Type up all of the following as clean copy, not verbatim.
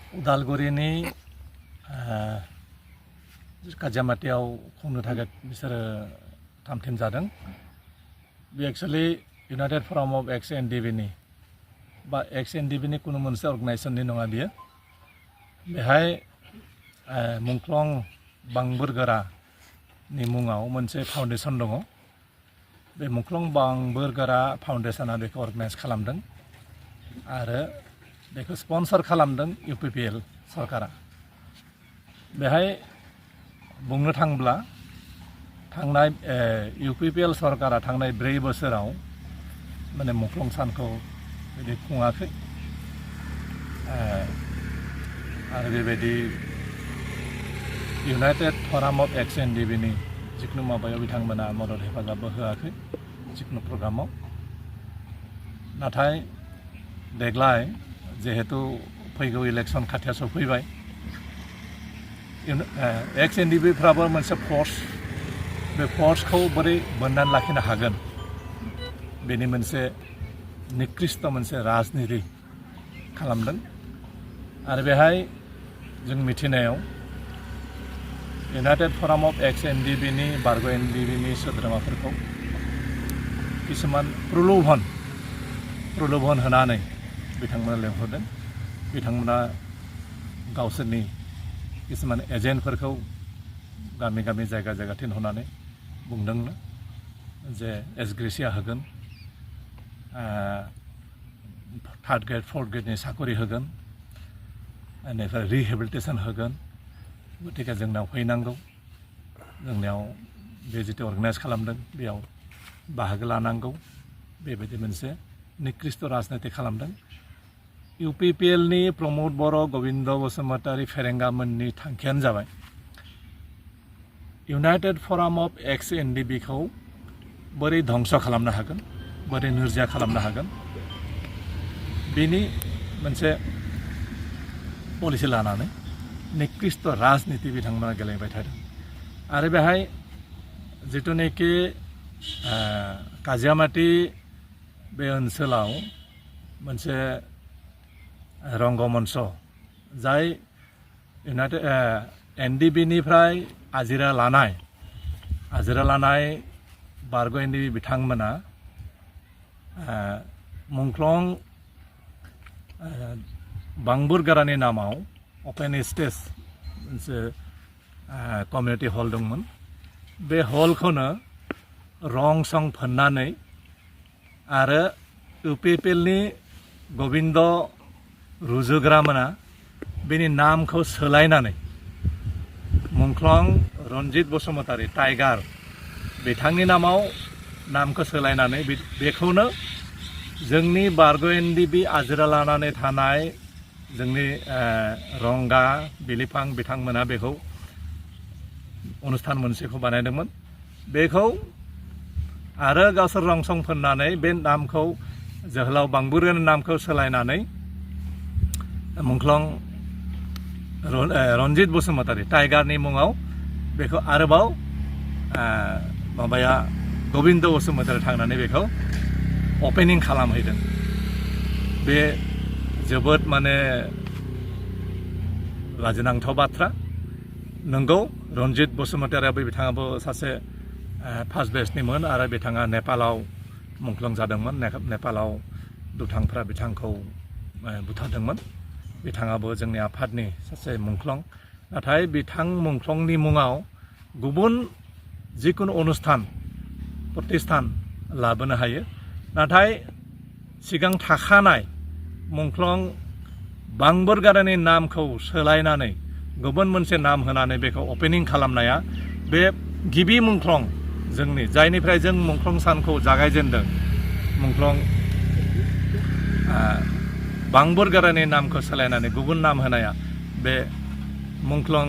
उदालगुरिनि काजियामाटियाव खुंनो थाखाय बिसोरो थामथिम जादों। बे एक्चुअली इउनाइटेड फराम अफ एक्स एनडिबिनि बा एक्स एनडिबिनि कुनु मोनसे अर्गेनाइजेशननि नङा बियो। बेहाय मुंख्लं बांबोरगोरानि मुङाव मोनसे फाउन्डेसन दङ। बे मुंख्लं बांबोरगोरा फाउन्डेसना बेखौ अर्गेनाइज खालामदों आरो बेखौ स्पन्सर खालामदों इउपिपिएल सरकारा। बेहाय बुंनो थाङोब्ला थांनाय इउपिपिएल सरकारा थांनाय 4 बोसोराव माने मुंख्लं सानखौ बिदि खुङाखै आरो बेबायदि इउनाइटेड फराम अफ एक्स एनडिबिनि जिखुनु माबायाव बिथांमोना मदद हेफाजाबबो होआखै जिखुनु प्रग्रामाव। नाथाय देग्लाय जिहेतु फैगौ इलेक्सन खाथियाव सफैबाय, एक्स एनडिबिफ्राबो मोनसे फर्स, बे फर्सखौ बोरै बोननानै लाखिनो हागोन बेनि मोनसे निकृष्ट मोनसे राजनिति खालामदों। आरो बेहाय जों मिथिनायाव इउनाइटेड फराम अफ एक्स एनडिबिनि बारग' एनडिबिनि सोद्रोमाफोरखौ किसुमान प्रलोभन होनानै बिथांमोना लेंहरदों। बिथांमोना गावसोरनि किसुमान एजेन्टफोरखौ गामि गामि जायगा जायगा थिनहरनानै बुंदोंनो जे एसग्रेसिया होगोन, 3rd ग्रेड 4th ग्रेडनि साकरि होगोन, बेनिफ्राय रिहेबिलिटेसन होगोन, गतिके जोंनाव फैनांगौ, जोंनियाव बे जितु अर्गेनाइज खालामदों बेयाव बाहागो लानांगौ, बेबायदि मोनसे निकृष्ट राजनिति खालामदों। इउपिपिएलनि प्रमद बर', गबिन्द बसुमतारी, फेरेंगामोननि थांखियानो जाबाय इउनाइटेड फराम अफ एक्स एनडिबिखौ बोरै धंस खालामनो हागोन, बोरै नोरजिया खालामनो हागोन, बेनि मोनसे पलिसि लानानै निकृष्ट राजनिति बिथांमोना गेलेबाय थादों। आरो बेहाय जिथुनाखि काजियामाटि बे ओनसोलाव मोनसे रंगमंच जाय इउनाइटेड एनडिबिनिफ्राय आजिरा लानाय बारग' एनडिबि बिथांमोना मुंख्लं बांबोरगोरानि नामाव अपेन स्टेज मोनसे कमिउनिटि हल दंमोन। बे हलखौनो रं सं फोननानै आरो इउपिपिएलनि गबिन्द रुजुग्रामोना बेनि नामखौ सोलायनानै मुंख्लं रन्जित बसुमतारी टाइगार बिथांनि नामाव नामखौ सोलायनानै बेखौनो जोंनि बारग' एनडिबि आजिरा लानानै थानाय जोंनि रंगा बिलिफां बिथांमोना बेखौ अनुस्थान मोनसेखौ बानायदोंमोन। बेखौ आरो गावसोर रं सं फोननानै बे नामखौ जोहोलाव बांबोरगोरानि नामखौ सोलायनानै मुंख्लं रन्जित बसुमतारी टाइगारनि मुङाव बेखौ आरोबाव गबिन्द बसुमतारी थांनानै बेखौ अपेनिं खालामहैदों। बे जोबोद माने लाजिनांथाव बाथ्रा। नंगौ, रन्जित बसुमतारीयाबो बिथाङाबो सासे फार्स्ट बेचनिमोन आरो बिथाङा नेपालाव मुंख्लं जादोंमोन। नेपालाव दुथांफ्रा बिथांखौ बुथारदोंमोन। बिथाङाबो जोंनि आफादनि सासे मुंख्लं। नाथाय बिथां मुंख्लंनि मुङाव गुबुन जिखुनु अनुस्थान प्रतिष्ठान लाबोनो हायो। नाथाय सिगां थाखानाय मुंख्लं बांबोरगोरानि नामखौ सोलायनानै गुबुन मोनसे नाम होनानै बेखौ अपेनिं खालामनाया बे गिबि मुंख्लं जोंनि जायनिफ्राय जों मुंख्लं सानखौ जागायजेनदों, मुंख्लं बांबोरगोरानि नामखौ सोलायनानै गुबुन नाम होनाया बे मुंख्लं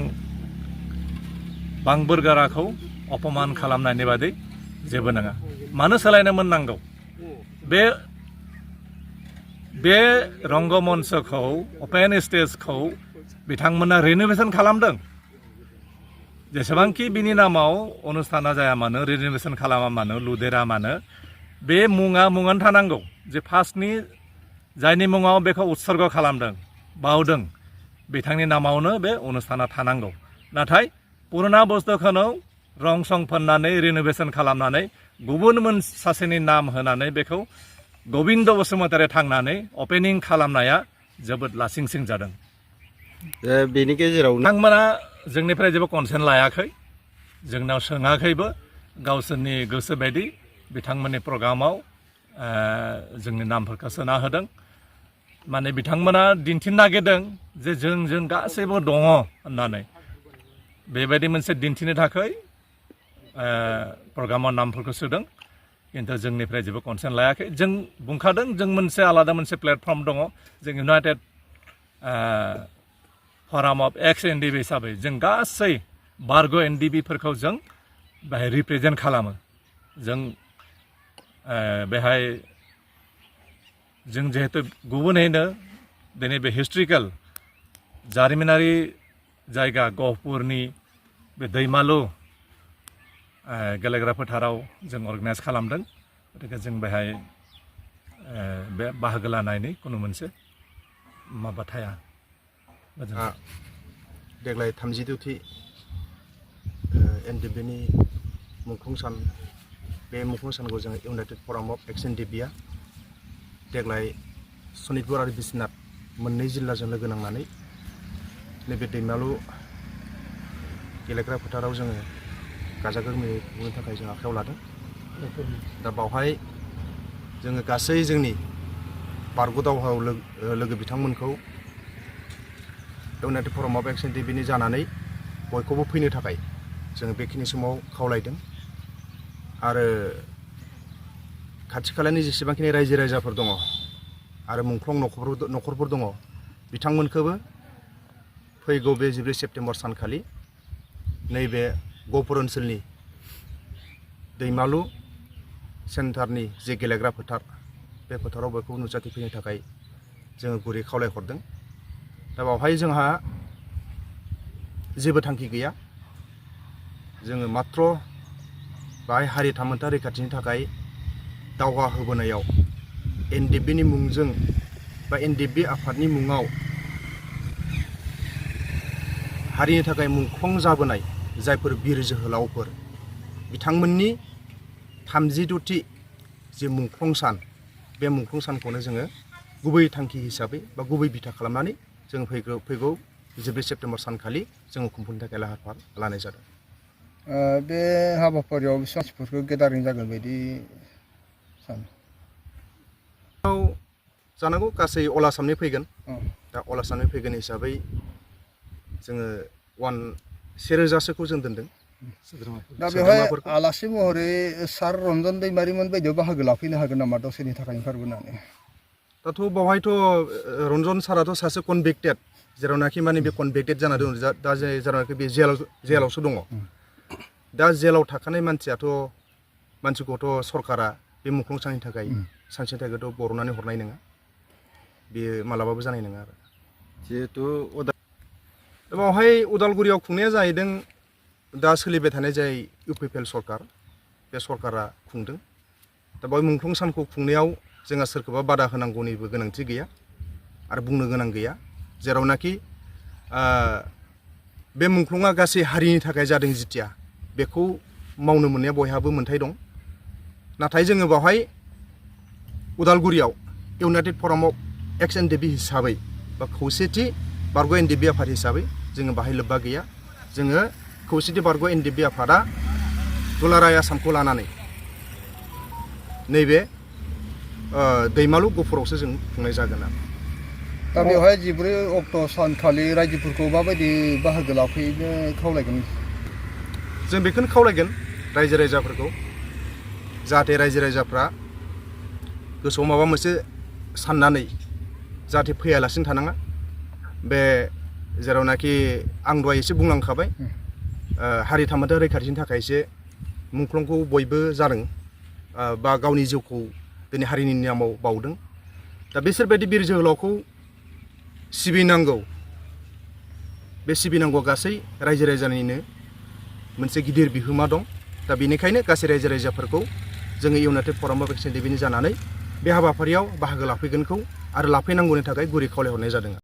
बांबोरगोराखौ अपमान खालामनायनि बादै जेबो नङा। मानो सोलायनो मोननांगौ? बे रंगमंचखौ अपेन स्टेजखौ बिथांमोना रिनोभेसन खालामदों। जेसेबांखि बिनि नामाव अनुस्थाना जाया मानो, रिनोभेसन खालामा मानो, लुदेरा मानो, बे मुङानो थानांगौ। जे फार्स्टनि जायनि मुङाव बेखौ उत्सर्ग खालामदों, बावदों, बिथांनि नामावनो बे अनुष्ठाना थानांगौ नाथाय पुराना बुस्थुखौनो रं सं फोननानै रिनोभेसन खालामनानै गुबुन सासेनि नाम होनानै बेखौ गबिन्द बसुमतारी थांनानै अपेनिं खालामनाया जोबोद लासिंसिं जादों बेनि गेजेराव बिथांमोना जोंनिफ्राय जेबो कनसेन्ट लायाखै जोंनाव सोङाखैबो गावसोरनि गोसो बायदि बिथांमोननि प्रग्रामाव जोंनि नामफोरखौ सोना होदों माने बिथांमोना दिन्थिनो नागिरदों जे जों गासैबो दङ होननानै बेबायदि मोनसे दिन्थिनो थाखाय प्रग्रामाव नामफोरखौ सोदों खिन्थु जोंनिफ्राय जेबो कनसेन्ट लायाखै जों बुंखादों जों मोनसे आलादा मोनसे प्लेटफर्म दङ जों इउनाइटेड फराम अफ एक्स एनडिबि हिसाबै जों गासै बारग' एनडिबिफोरखौ जों बेहाय रिप्रेजेन्ट खालामो जों बेहाय जों जिहेतु गुबुनैनो दिनै बे हिस्ट्रिकेल जारिमिनारि जायगा गहपुरनि बे दैमालु गेलेग्रा फोथाराव जों अर्गानाइज खालामदों गतिके जों बेहाय बे बाहागो लानायनि खुनु मोनसे माबा थाया देग्लाय 32थि एनडिबिनि मुंख्लं सान बे मुंख्लं सानखौ जों इउनाइटेड फराम अफ एक्स एनडिबिआ देग्लाय सनितपुर आरो बिश्वनाथ मोननै जिल्लाजों लोगो नांनानै नैबे दैमालु गेलेग्रा फोथाराव जोङो गाजा गोमजायै खुंनो थाखाय जों आखायाव लादों दा बावहाय जोङो गासै जोंनि बारग' दावहायाव लोगो बिथांमोनखौ इउनाइटेड फराम अफ एक्स एनडिबिनि जानानै बयखौबो फैनो थाखाय जोङो बेखिनि समाव खावलायदों आरो खाथि खालानि जेसेबांखिनि रायजो राजाफोर दङ आरो मुंख्लं नखरफोर दङ बिथांमोनखौबो फैगौ बे 14 सेप्तेम्बर सानखालि नैबे गहपुर ओनसोलनि दैमालु सेन्टारनि जे गेलेग्रा फोथार बे फोथाराव बयखौबो नुजाथिफैनो थाखाय जोङो गुरै खावलायहरदों दा बावहाय जोंहा जेबो थांखि गैया जोङो मात्र बाहाय हारि थामोनथा रैखाथिनि थाखाय दावहा होबोनायाव एनडिबिनि मुंजों बा एनडिबि आफादनि मुङाव हारिनि थाखाय मुंख्लं जाबोनाय जायफोर बिर जोहोलावफोर बिथांमोननि 32थि जे मुंख्लं सान बे मुंख्लं सानखौनो जोङो गुबै थांखि हिसाबै बा गुबै बिथा खालामनानै जों फैगौ 14 सेप्तेम्बर सानखालि जोङो खुंफुंनो थाखाय लाहार फाहार लानाय जादों बे हाबाफारियाव बेसेबांसिफोरखौ गेदारिं जागोन बायदि सानो जानांगौ गासै अल आसामनि फैगोन दा अल आसामनि फैगोन हिसाबै जोङो 1000सोखौ जों दोनदों दा बेवहाय आलासि महरै सार रन्जन दैमारिमोन बायदियाव बाहागो लाफैनो हागोन नामा दसेनि थाखाय ओंखारबोनानै दाथ' बावहायथ' रन्जन साराथ' सासे कनभिक्टेड जेरावनाखि माने बे कनभिक्टेड जाना दं दा जेरावनाखि बे जेलावसो दङ दा जेलाव थाखानाय मानसिखौथ' सरकारा बे मुंख्लं साननि थाखाय सानसेनि थाखायथ' बर'नानै हरनाय नङा बेयो मालाबाबो जानाय नङा आरो जिहेतु बावहाय उदालगुरियाव खुंनाया जाहैदों दा सोलिबाय थानाय जाय इउपिपिएल सरकार बे सरकारा खुंदों दा बावहाय मुंख्लं सानखौ खुंनायाव जोंहा सोरखौबा बादा होनांगौनिबो गोनांथि गैया आरो बुंनो गोनां गैया जेरावनाखि बे मुंख्लङा गासै हारिनि थाखाय जादों जितिया बेखौ मावनो मोननाया बयहाबो मोन्थाय दं नाथाय जोङो बावहाय उदालगुरियाव इउनाइटेड फराम अफ एक्स एनडिबि हिसाबै बा खौसेथि बारग' एनडिबि आफाद हिसाबै जोङो बाहाय लोब्बा गैया जोङो खौसेथि बारग' एनडिबि आफादा दुलाराय आसामखौ लानानै नैबे दैमालु गहपुरावसो जों खुंनाय जागोन आरो दा बेवहाय 14 अक्ट' सानखालि रायजोफोरखौ माबायदि बाहागो लाफैनो खावलायगोन जों बेखौनो खावलायगोन रायजो राजाफोरखौ जाहाथे रायजो राजाफ्रा गोसोआव माबा मोनसे साननानै जाहाथे फैयालासिनो थानाङा बे जेरावनाखि आं दहाय एसे बुंलांखाबाय हारि थामोनथा रैखाथिनि थाखायसो मुंख्लंखौ बयबो जादों बा गावनि जिउखौ दिनै हारिनि नामाव बावदों दा बिसोरबायदि बिर जोहोलावखौ सिबिनांगौ बे सिबिनांगौ गासै रायजो राजानिनो मोनसे गिदिर बिहोमा दं दा बेनिखायनो गासै रायजो राजाफोरखौ जोङो इउनाइटेड फराम अफ एक्स एनडिबिनि जानानै बे हाबाफारियाव बाहागो लाफैगोनखौ आरो लाफैनांगौनि थाखाय गुरै खावलायहरनाय जादों।